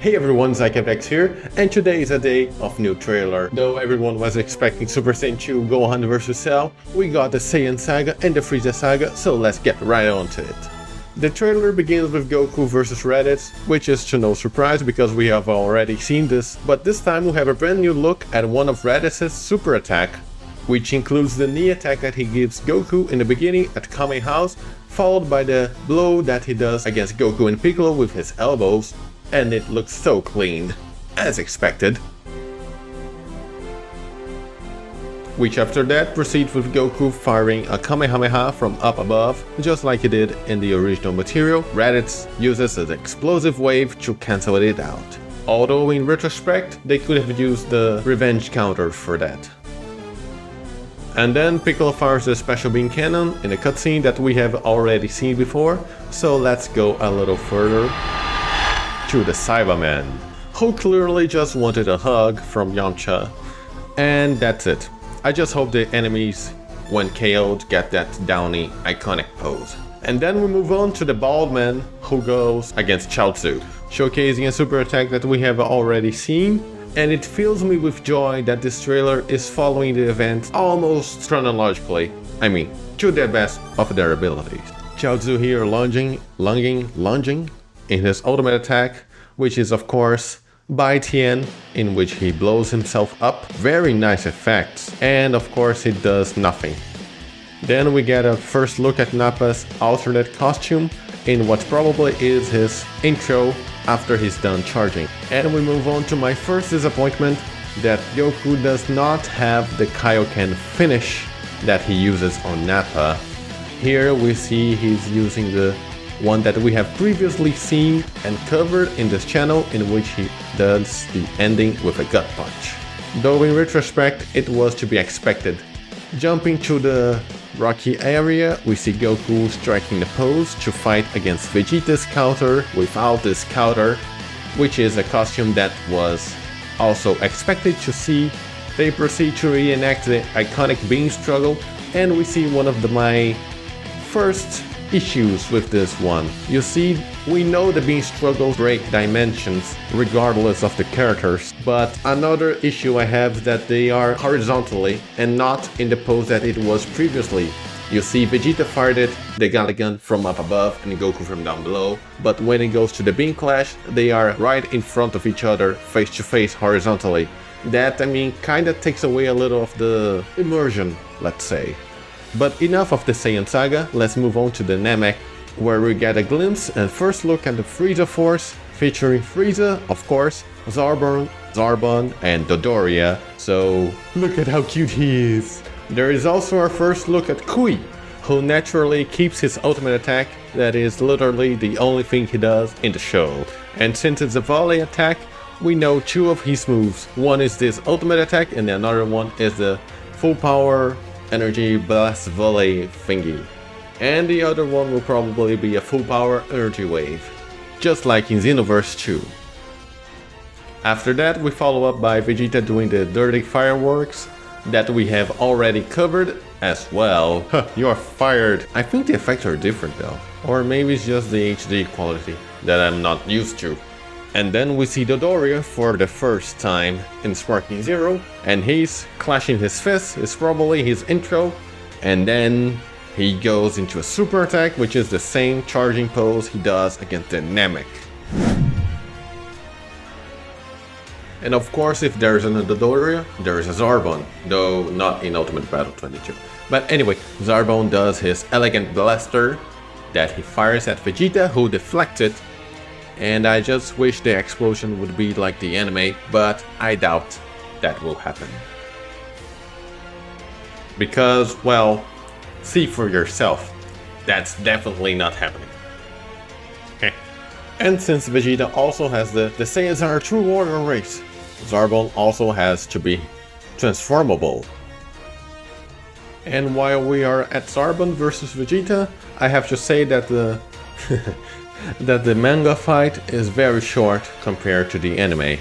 Hey everyone, Zykevex here, and today is a day of new trailer. Though everyone was expecting Super Saiyan 2 Gohan vs Cell, we got the Saiyan Saga and the Frieza Saga, so let's get right on to it. The trailer begins with Goku vs Raditz, which is to no surprise because we have already seen this, but this time we have a brand new look at one of Raditz's super attack, which includes the knee attack that he gives Goku in the beginning at Kame House, followed by the blow that he does against Goku and Piccolo with his elbows. And it looks so clean, as expected. Which after that proceeds with Goku firing a Kamehameha from up above, just like he did in the original material. Raditz uses an explosive wave to cancel it out. Although in retrospect, they could have used the revenge counter for that. And then Piccolo fires the special beam cannon in a cutscene that we have already seen before, so let's go a little further to the Cyberman, who clearly just wanted a hug from Yamcha. And that's it. I just hope the enemies, when KO'd, get that Downy iconic pose. And then we move on to the bald man, who goes against Chaozu, showcasing a super attack that we have already seen. And it fills me with joy that this trailer is following the event almost chronologically. I mean, to the best of their abilities. Chaozu here lunging in his ultimate attack, which is of course Bai Tian, in which he blows himself up. Very nice effects, and of course it does nothing. Then we get a first look at Nappa's alternate costume in what probably is his intro after he's done charging. And we move on to my first disappointment, that Goku does not have the Kaioken finish that he uses on Nappa. Here we see he's using the one that we have previously seen and covered in this channel, in which he does the ending with a gut punch. Though in retrospect it was to be expected. Jumping to the rocky area, we see Goku striking the pose to fight against Vegeta's counter without this counter, which is a costume that was also expected to see. They proceed to reenact the iconic beam struggle, and we see one of my first issues with this one. You see, we know the beam struggles break dimensions regardless of the characters, but another issue I have is that they are horizontally and not in the pose that it was previously. You see, Vegeta fired it, the Galligan from up above and Goku from down below, but when it goes to the beam clash, they are right in front of each other, face to face, horizontally. That, I mean, kinda takes away a little of the immersion, let's say. But enough of the Saiyan Saga, let's move on to the Namek, where we get a glimpse and first look at the Frieza Force, featuring Frieza, of course, Zarbon, and Dodoria, so look at how cute he is. There is also our first look at Kui, who naturally keeps his ultimate attack, that is literally the only thing he does in the show. And since it's a volley attack, we know two of his moves. One is this ultimate attack and the another one is the full power energy blast volley thingy. And the other one will probably be a full power energy wave, just like in Xenoverse 2. After that we follow up by Vegeta doing the dirty fireworks that we have already covered as well. You're fired. I think the effects are different though, or maybe it's just the HD quality that I'm not used to. And then we see Dodoria for the first time in Sparking Zero, and he's clashing his fists, it's probably his intro, and then he goes into a super attack, which is the same charging pose he does against the Namek. And of course, if there isn't a Dodoria, there is a Zarbon, though not in Ultimate Battle 22. But anyway, Zarbon does his elegant blaster that he fires at Vegeta, who deflects it. And I just wish the explosion would be like the anime, but I doubt that will happen. Because, well, see for yourself, that's definitely not happening. And since Vegeta also has the Saiyans are a true warrior race, Zarbon also has to be transformable. And while we are at Zarbon versus Vegeta, I have to say that the that the manga fight is very short compared to the anime.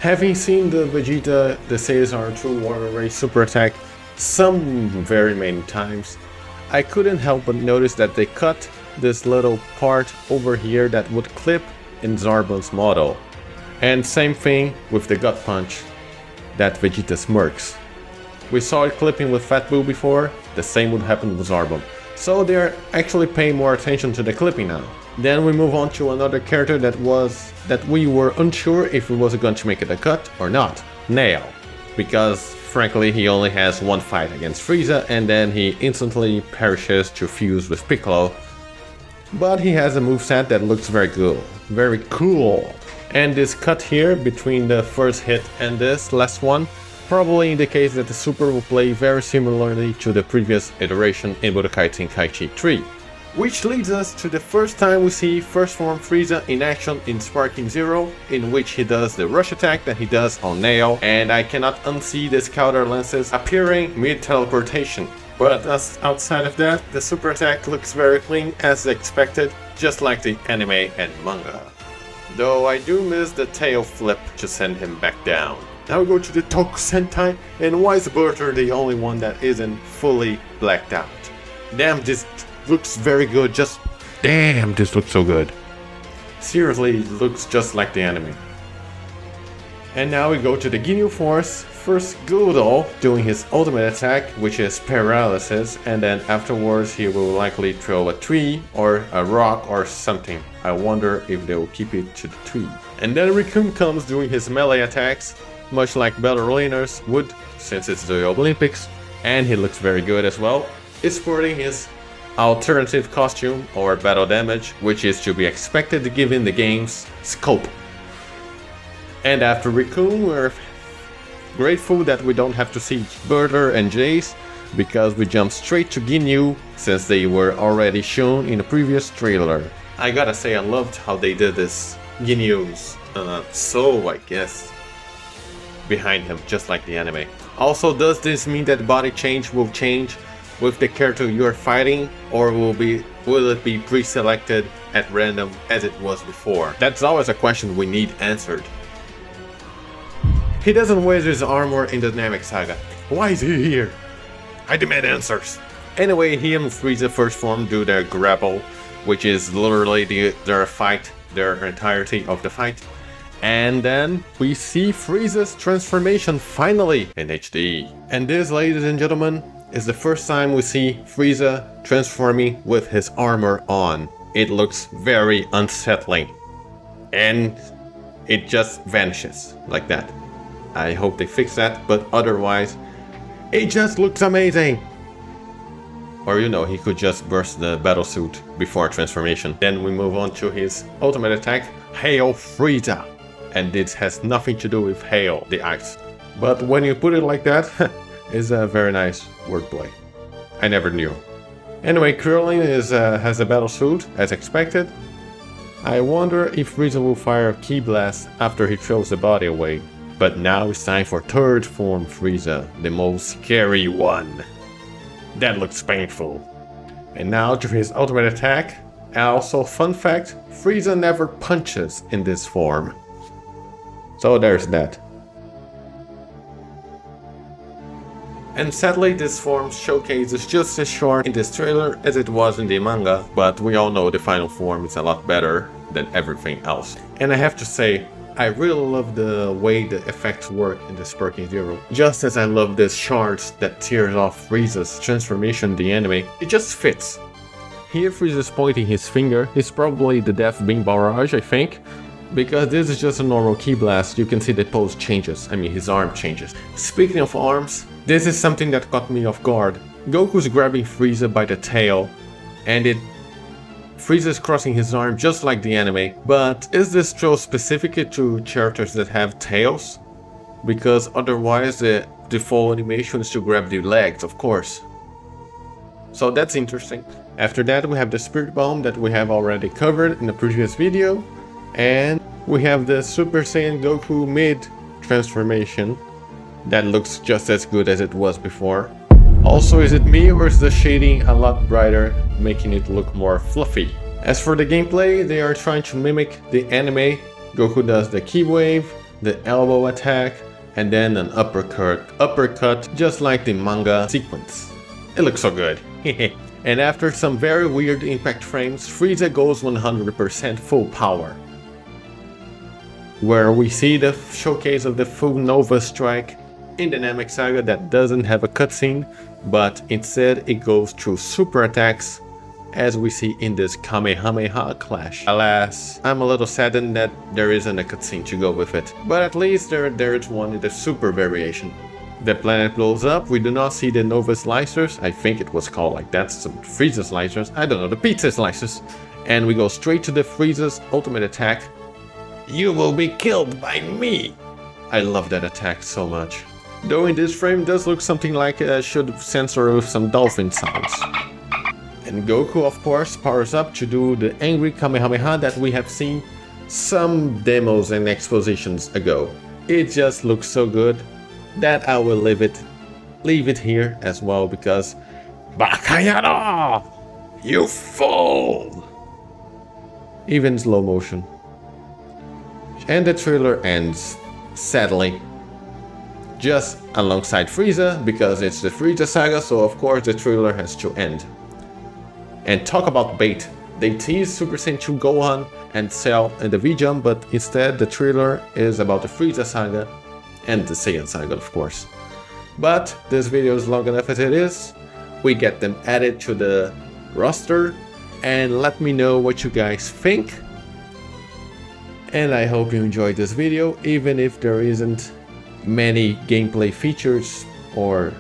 Having seen the Vegeta, the Caesar True Water Ray super attack some very many times, I couldn't help but notice that they cut this little part over here that would clip in Zarbon's model. And same thing with the gut punch that Vegeta smirks. We saw it clipping with Fat Boo before, the same would happen with Zarbon. So they're actually paying more attention to the clipping now. Then we move on to another character that we were unsure if it was going to make it a cut or not. Nail. Because frankly he only has one fight against Frieza and then he instantly perishes to fuse with Piccolo. But he has a moveset that looks very good, very cool. And this cut here between the first hit and this last one probably indicates that the super will play very similarly to the previous iteration in Budokai Tenkaichi 3. Which leads us to the first time we see First Form Frieza in action in Sparking Zero, in which he does the rush attack that he does on Nail, and I cannot unsee the counter lenses appearing mid-teleportation. But outside of that, the super attack looks very clean as expected, just like the anime and manga. Though I do miss the tail flip to send him back down. Now we go to the Toku Sentai, and why is Berter the only one that isn't fully blacked out? Damn, this looks very good, damn, this looks so good. Seriously, it looks just like the anime. And now we go to the Ginyu Force, first Gudo doing his ultimate attack, which is paralysis, and then afterwards he will likely throw a tree or a rock or something. I wonder if they will keep it to the tree. And then Rikun comes doing his melee attacks, much like ballerina's would, since it's the Olympics, and he looks very good as well. He's sporting his alternative costume or battle damage, which is to be expected given the game's scope. And after Rikun, we're grateful that we don't have to see Berter and Jace, because we jump straight to Ginyu since they were already shown in the previous trailer. I gotta say, I loved how they did this Ginyu's soul, I guess, behind him, just like the anime. Also, does this mean that body change will change with the character you're fighting, or will it be pre-selected at random as it was before? That's always a question we need answered. He doesn't wear his armor in the Namek saga. Why is he here? I demand answers. Anyway, he and Frieza first form do their grapple, which is literally their entirety of the fight. And then we see Frieza's transformation finally in HD. And this, ladies and gentlemen, is the first time we see Frieza transforming with his armor on. It looks very unsettling. And it just vanishes like that. I hope they fix that, but otherwise, it just looks amazing! Or you know, he could just burst the battlesuit before transformation. Then we move on to his ultimate attack, Hail Frieza! And this has nothing to do with hail, the ice. But when you put it like that, it's a very nice wordplay. I never knew. Anyway, Krillin has a battlesuit, as expected. I wonder if Frieza will fire a Ki Blast after he throws the body away. But now it's time for third form Frieza, the most scary one. That looks painful. And now to his ultimate attack. And also, fun fact, Frieza never punches in this form. So there's that. And sadly, this form showcase is just as short in this trailer as it was in the manga, but we all know the final form is a lot better than everything else. And I have to say, I really love the way the effects work in the Sparking Zero. Just as I love the shards that tears off Frieza's transformation in the anime, it just fits. Here Frieza's pointing his finger, it's probably the Death Beam Barrage, I think. Because this is just a normal Ki Blast, you can see the pose changes, I mean his arm changes. Speaking of arms, this is something that caught me off guard. Goku's grabbing Frieza by the tail, and Frieza's crossing his arm just like the anime. But is this throw specific to characters that have tails? Because otherwise the default animation is to grab the legs, of course. So that's interesting. After that we have the Spirit Bomb that we have already covered in the previous video. And we have the Super Saiyan Goku mid transformation that looks just as good as it was before. Also, is it me or is the shading a lot brighter, making it look more fluffy? As for the gameplay, they are trying to mimic the anime. Goku does the Ki Wave, the elbow attack, and then an uppercut just like the manga sequence. It looks so good. And after some very weird impact frames, Frieza goes 100% full power, where we see the showcase of the full Nova Strike in the Namek saga that doesn't have a cutscene, but instead it goes through super attacks as we see in this Kamehameha clash. Alas, I'm a little saddened that there isn't a cutscene to go with it, but at least there is one in the super variation. The planet blows up, we do not see the Nova Slicers, I think it was called like that, some Frieza Slicers, I don't know, the Pizza Slicers. And we go straight to the Frieza's ultimate attack. You will be killed by me! I love that attack so much. Though in this frame it does look something like I should censor with some dolphin sounds. And Goku of course powers up to do the angry Kamehameha that we have seen some demos and expositions ago. It just looks so good that I will leave it here as well, because Bakayaro! You fool! Even slow motion. And the trailer ends, sadly, just alongside Frieza, because it's the Frieza saga, so of course the trailer has to end. And talk about bait. They tease Super Saiyan 2 Gohan and Cell in the V-Jump, but instead the trailer is about the Frieza saga and the Saiyan saga, of course. But this video is long enough as it is. We get them added to the roster, and let me know what you guys think. And I hope you enjoyed this video, even if there isn't many gameplay features or,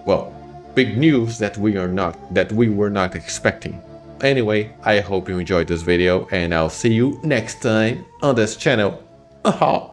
well, big news that we were not expecting. Anyway, I hope you enjoyed this video, and I'll see you next time on this channel. Aha!